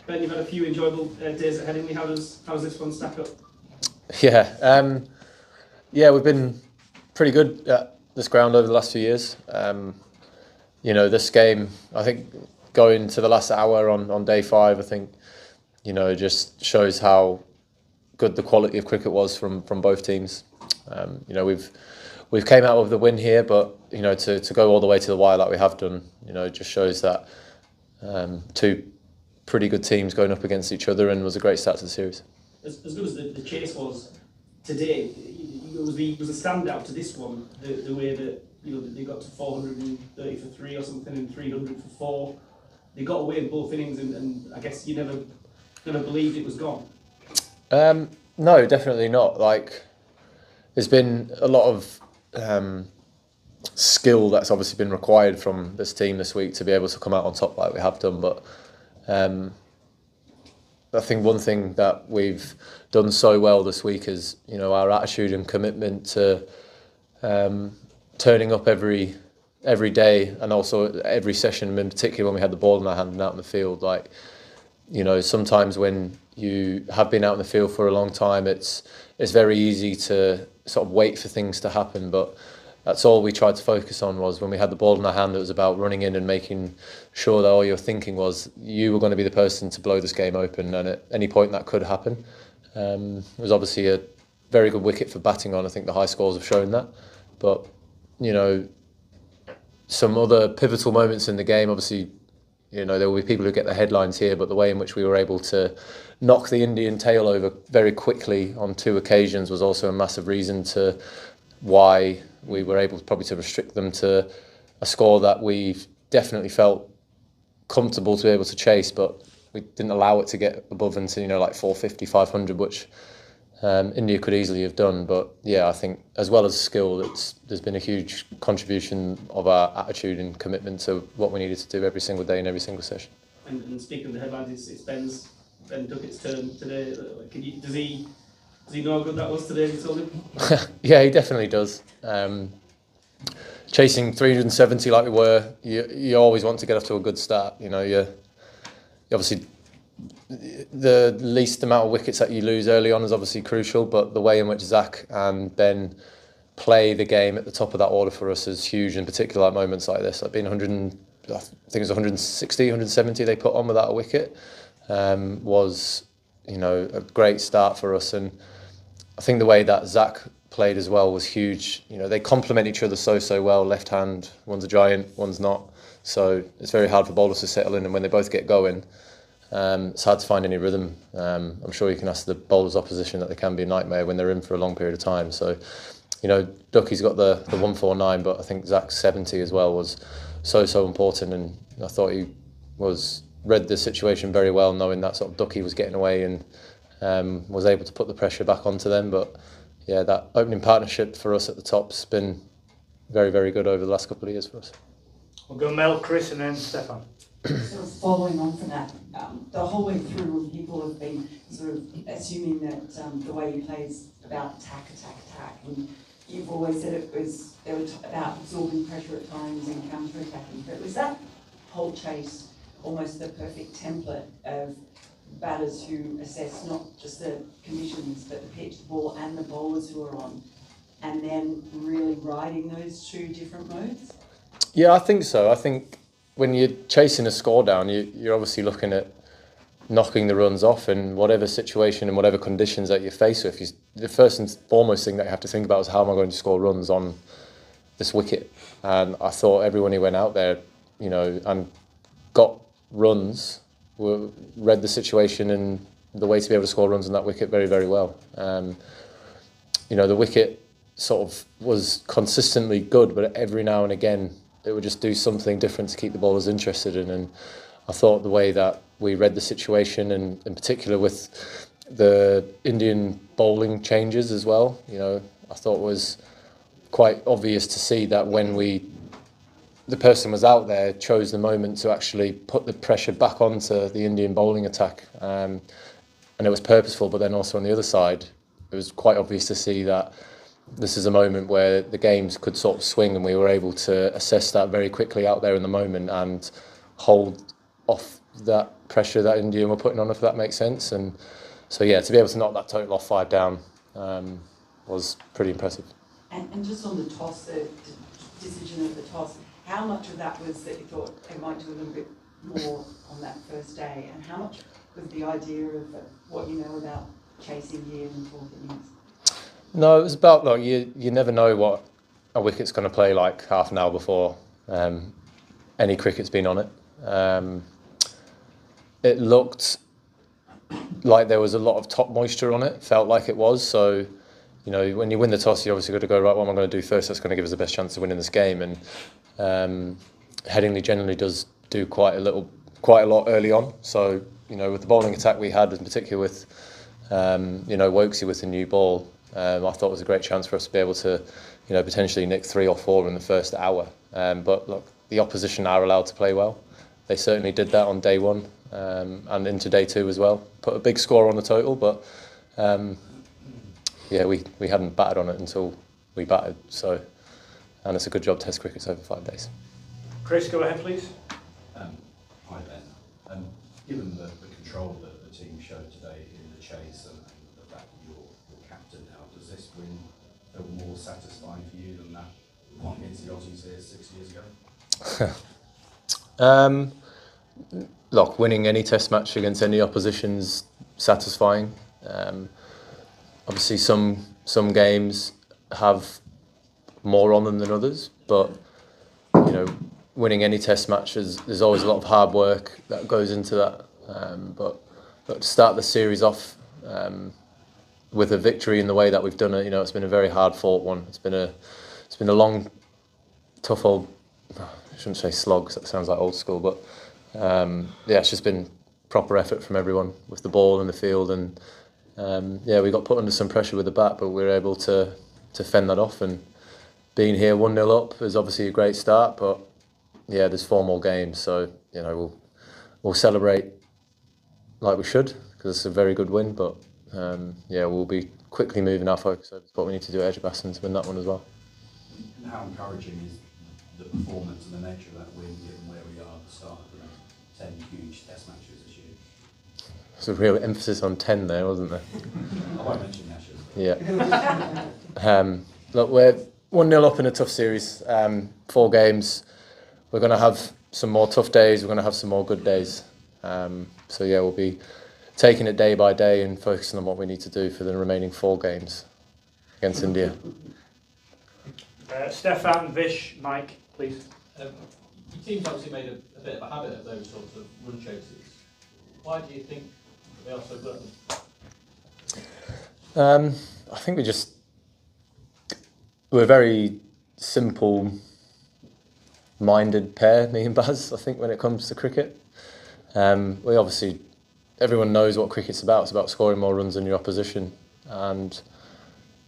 Ben, you've had a few enjoyable days ahead of you. How's this one stack up? Yeah, we've been pretty good at this ground over the last few years. This game, I think, going to the last hour on day 5, I think, just shows how good the quality of cricket was from both teams. We've came out with the win here, but to go all the way to the wire like we have done, it just shows that two pretty good teams going up against each other, and was a great start to the series. As good as the chase was today, it was a standout to this one. The way that they got to 430 for 3 or something and 300 for 4. They got away in both innings, and I guess you never believed it was gone. No, definitely not. There's been a lot of skill that's obviously been required from this team this week to be able to come out on top like we have done. But I think one thing that we've done so well this week is our attitude and commitment to turning up every day, and also every session, in particular when we had the ball in our hand and out in the field. Sometimes when you have been out in the field for a long time, it's very easy to sort of wait for things to happen, but that's all we tried to focus on. Was when we had the ball in our hand, it was about running in and making sure that all you're thinking was you were going to be the person to blow this game open, and at any point that could happen. It was obviously a very good wicket for batting on. I think the high scores have shown that, but some other pivotal moments in the game, obviously, there will be people who get the headlines here, but the way in which we were able to knock the Indian tail over very quickly on 2 occasions was also a massive reason to why we were able probably to restrict them to a score that we definitely felt comfortable to be able to chase, but we didn't allow it to get above into 450, 500, which India could easily have done. But yeah, I think as well as skill, there's been a huge contribution of our attitude and commitment to what we needed to do every single day in every single session. And speaking of the headlines, it's Ben Duckett's turn today. Does he know how good that was today? Have you told him? Yeah, he definitely does. Chasing 370 like we were, you always want to get off to a good start. You obviously, the least amount of wickets that you lose early on is obviously crucial, but the way in which Zach and Ben play the game at the top of that order for us is huge, in particular at moments like this. Being 100, I think it was 160, 170 they put on without a wicket, was a great start for us. And I think the way that Zach played as well was huge. They complement each other so well. Left hand, one's a giant, one's not. So it's very hard for bowlers to settle in, and when they both get going, it's hard to find any rhythm. I'm sure you can ask the bowlers opposition that they can be a nightmare when they're in for a long period of time. So, Ducky's got the 149, but I think Zach's 70 as well was so important, and I thought he read the situation very well, knowing that sort of Ducky was getting away and was able to put the pressure back onto them. But yeah, that opening partnership for us at the top's been very, very good over the last couple of years for us. We'll go Mel, Chris, and then Stefan. Sort of following on from that, the whole way through, people have been sort of assuming that the way you play is about attack. And you've always said it was about absorbing pressure at times and counter-attacking. But was that whole chase almost the perfect template of batters who assess not just the conditions, but the pitch, the ball, and the bowlers who are on, and then really riding those 2 different modes? Yeah, I think so. I think when you're chasing a score down, you're obviously looking at knocking the runs off in whatever situation and whatever conditions that you face with. The first and foremost thing that you have to think about is how am I going to score runs on this wicket? And I thought everyone who went out there, and got runs, read the situation and the way to be able to score runs on that wicket very, very well. The wicket sort of was consistently good, but every now and again it would just do something different to keep the bowlers interested in. And I thought the way that we read the situation, and in particular with the Indian bowling changes as well, I thought was quite obvious to see that when the person was out there, chose the moment to actually put the pressure back onto the Indian bowling attack. And it was purposeful, but then also on the other side, it was quite obvious to see that this is a moment where the games could sort of swing, and we were able to assess that very quickly out there in the moment and hold off that pressure that India were putting on, if that makes sense. And so yeah, to be able to knock that total off 5 down was pretty impressive. And just on the toss, the decision of the toss, how much of that was that you thought they might do a little bit more on that first day, and how much was the idea of what you know about chasing here in the 4th innings? No, it was about like you never know what a wicket's going to play like half an hour before any cricket's been on it. It looked like there was a lot of top moisture on it, felt like it was. So, you know, when you win the toss, you obviously got to go, right, what am I going to do first? That's going to give us the best chance of winning this game. And Headingley generally does do quite a lot early on. So, you know, with the bowling attack we had, in particular with, Wokesy with the new ball, I thought it was a great chance for us to be able to, potentially nick 3 or 4 in the first hour. But look, the opposition are allowed to play well. They certainly did that on day 1 and into day 2 as well. Put a big score on the total, but we hadn't batted on it until we batted. So, and it's a good job Test cricket's over 5 days. Chris, go ahead, please. Hi Ben. Given the control that the team showed today in the chase and the fact that you're captain now, does this win feel more satisfying for you than that one against the Aussies here 6 years ago? Look, winning any Test match against any opposition's satisfying. Obviously, some games have more on them than others, but winning any Test match there's always a lot of hard work that goes into that. But to start the series off with a victory in the way that we've done it, it's been a very hard fought one. It's been a long, tough old. I shouldn't say slog, 'cause that sounds like old school, but it's just been proper effort from everyone with the ball in the field, and we got put under some pressure with the bat, but we were able to fend that off. And being here 1-0 up is obviously a great start, but there's 4 more games, so we'll celebrate like we should, because it's a very good win. But we'll be quickly moving our focus over to what we need to do at Edgbaston to win that one as well. And how encouraging is the performance and the nature of that win, given where we are at the start of 10 huge Test matches this year? There's a real emphasis on 10 there, wasn't there? I won't mention the Ashes. Yeah. Look, we're 1-0 up in a tough series. 4 games. We're going to have some more tough days. We're going to have some more good days. We'll be taking it day by day and focusing on what we need to do for the remaining 4 games against India. Stefan, Vish, Mike, please. Your team's obviously made a bit of a habit of those sorts of run chases. Why do you think they are so good at them? I think we're a very simple-minded pair, me and Baz, I think, when it comes to cricket. We obviously, everyone knows what cricket's about. It's about scoring more runs than your opposition. And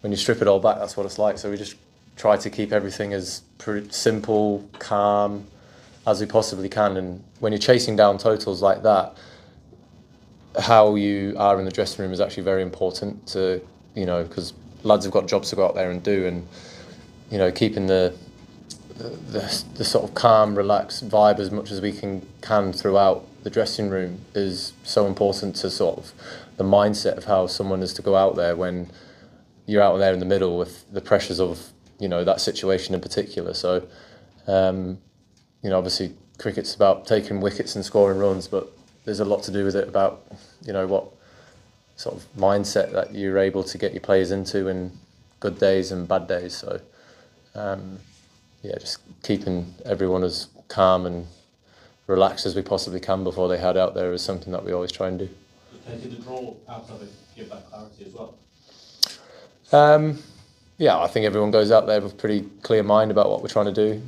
when you strip it all back, that's what it's like. So we just try to keep everything as simple, calm as we possibly can. And when you're chasing down totals like that, how you are in the dressing room is actually very important to, because lads have got jobs to go out there and do. And, keeping the sort of calm, relaxed vibe as much as we can throughout the dressing room is so important to sort of the mindset of how someone is to go out there when you're out there in the middle with the pressures of, that situation in particular. So, obviously cricket's about taking wickets and scoring runs, but there's a lot to do with it about, what sort of mindset that you're able to get your players into in good days and bad days. So, just keeping everyone as calm and relaxed as we possibly can before they head out there is something that we always try and do. Taking the draw out of it, give that clarity as well. I think everyone goes out there with a pretty clear mind about what we're trying to do.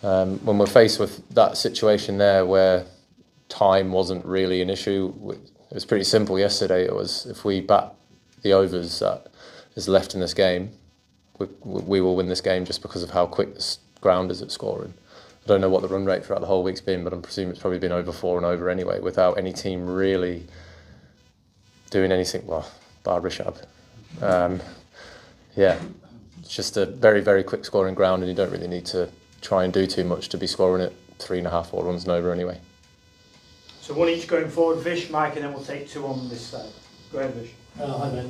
When we're faced with that situation there where time wasn't really an issue, it was pretty simple yesterday. It was, if we bat the overs that is left in this game, we will win this game just because of how quick this ground is at scoring. I don't know what the run rate throughout the whole week's been, but I'm presuming it's probably been over 4 and over anyway, without any team really doing anything, bar Rishabh. It's just a very, very quick scoring ground, and you don't really need to try and do too much to be scoring it 3.5, 4 runs and over anyway. So one each going forward, Vish, Mike, and then we'll take two on this side. Go ahead, Vish. Hi Ben.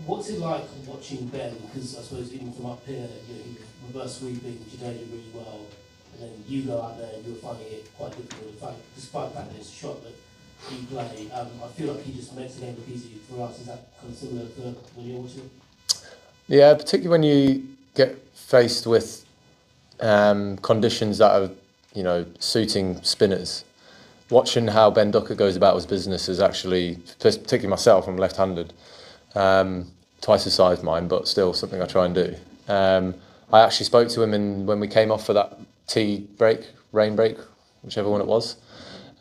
What's it like watching Ben? Because I suppose even from up here, you know, he was reverse sweeping, Jide did really well, and then you go out there and you're finding it quite difficult. In fact, despite the fact that it's a shot that you play, I feel like he just makes the game look easy for us. Is that kind of similar to when you're watching? Yeah, particularly when you get faced with conditions that are, you know, suiting spinners. Watching how Ben Duckett goes about his business is actually, particularly myself, I'm left-handed, twice the size mine, but still something I try and do. I actually spoke to him when we came off for that tea break, rain break, whichever one it was.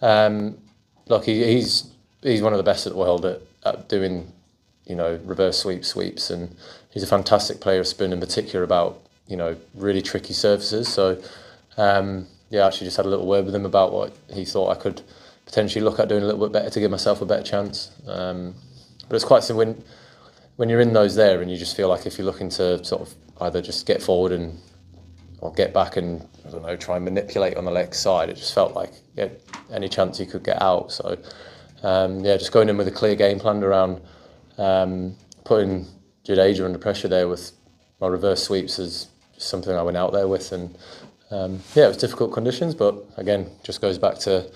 Look, he's one of the best in the world at doing, you know, reverse sweeps, and he's a fantastic player of spin, in particular about, you know, really tricky surfaces. So, yeah, I actually just had a little word with him about what he thought I could potentially look at doing a little bit better to give myself a better chance. But it's quite simple when you're in those there, and you just feel like if you're looking to sort of either just get forward or get back and, I don't know, try and manipulate on the leg side, it just felt like, yeah, any chance you could get out. So, yeah, just going in with a clear game plan around putting Jide under pressure there with my reverse sweeps is something I went out there with, and yeah, it was difficult conditions, but again, just goes back to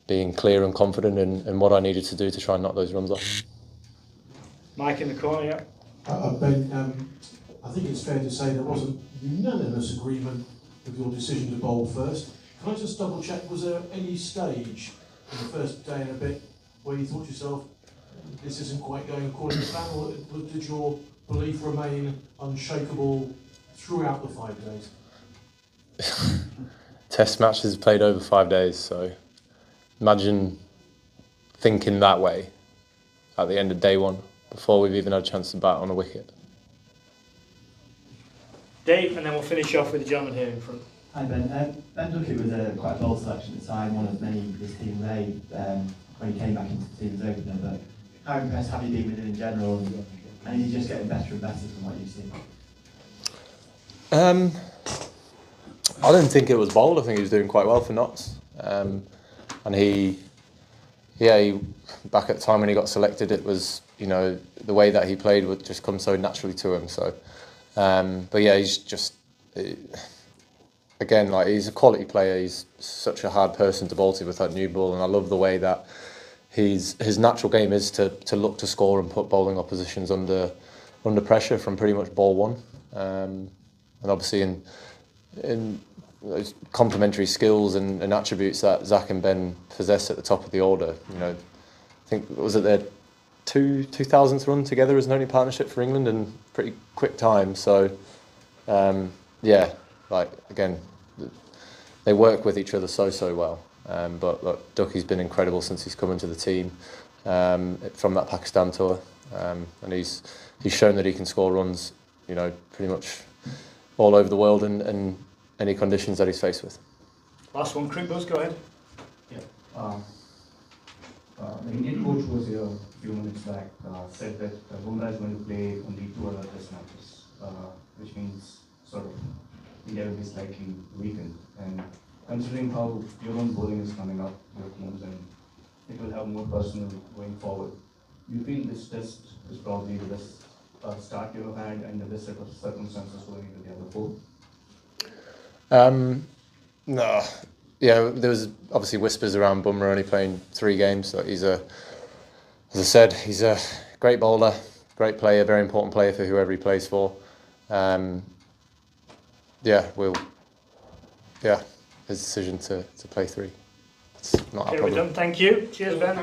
being clear and confident in what I needed to do to try and knock those runs off. Mike in the corner, yeah. Ben, I think it's fair to say there wasn't unanimous agreement with your decision to bowl first. Can I just double check, was there any stage in the first day and a bit where you thought to yourself, this isn't quite going according to plan, or did your belief remain unshakable throughout the 5 days? Test matches played over 5 days, so imagine thinking that way at the end of day one before we've even had a chance to bat on a wicket. Dave, and then we'll finish off with the gentleman here in front. Hi Ben. Ben Duckett was quite a bold selection at the time, one of many this team made when he came back into the team as opener, but how impressed have you been with him in general, and is he just getting better and better from what you've seen? I didn't think it was bold. I think he was doing quite well for Notts, and he back at the time when he got selected, it was, you know, the way that he played would just come so naturally to him. So, but yeah, he's just again, like, he's a quality player. He's such a hard person to bowl to with that new ball, and I love the way that his natural game is to look to score and put bowling oppositions under pressure from pretty much ball one, and obviously in those complementary skills and attributes that Zach and Ben possess at the top of the order. You know, I think, was it their 2000th run together as an only partnership for England in pretty quick time. So, yeah, like, again, they work with each other so well. But look, Ducky's been incredible since he's come into the team from that Pakistan tour, and he's shown that he can score runs, you know, pretty much all over the world and any conditions that he's faced with. Last one, Crick Buzz, go ahead. Yeah. The Indian coach was here a few minutes back, said that Bumrah is going to play only 2 other test matches, which means sort of India will be slightly weakened. And considering how your own bowling is coming up, your teams, and it will have more personnel going forward, you feel this test is probably the best start you've had and the best set of circumstances going into the other 4? No, yeah, there was obviously whispers around Bumrah only playing 3 games. So he's as I said, he's a great bowler, great player, very important player for whoever he plays for. Yeah, his decision to play 3. It's not Okay, a problem. we're done. Thank you. Cheers, Ben.